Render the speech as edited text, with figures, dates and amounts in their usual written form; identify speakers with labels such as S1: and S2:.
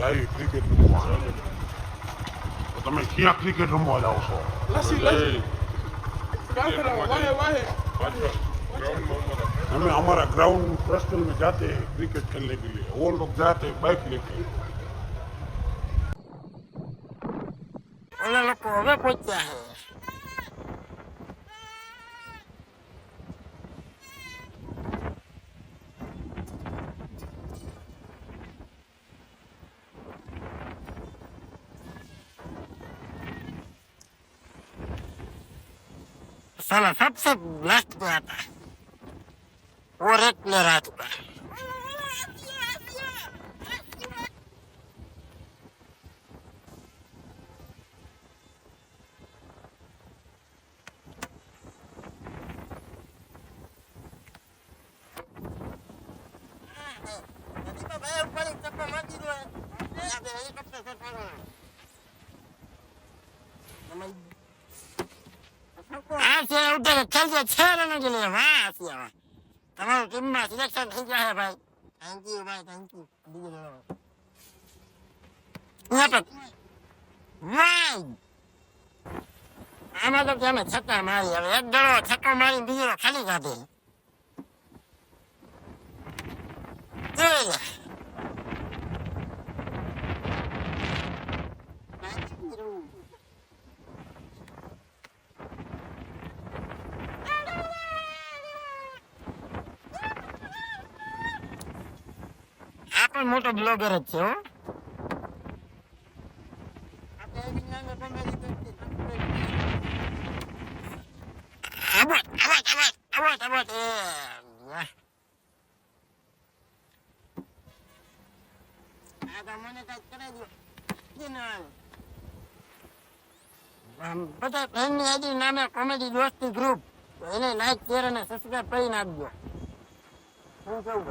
S1: જાય ક્રિકેટ રમવા. તો તમે ક્યાં ક્રિકેટ રમવા જાઓ છો? हमें हमारा ग्राउंड पर्सनल में जाते हैं क्रिकेट खेलने के लिए. वो लोग जाते हैं बाइक लेके.
S2: ઓલા લોકો હવે પહોંચ્યા છે. साला सबसे लास्ट गया था और एक प्लेयर आ चुका है. આસે ઉધર ચાલજો છે રન કે લે વાહ આસિયા તમારો ટીમમાં સિલેક્શન થઈ ગયા હે ભાઈ. થેન્ક યુ ભાઈ, થેન્ક યુ. यहाँ पर वाह આમાં તો તમે છક્કા મારી હવે એક દડો છક્કો મારી બીજો ખાલી કાઢે. આ પણ મોટો બ્લોગર જ છે હો. બધા ફ્રેન્ડની આઈડી નામે કોમેડી દોસ્તી ગ્રુપ એને લાઈક શેર અને સબસ્ક્રાઇબ કરી નાખજો. શું કેવું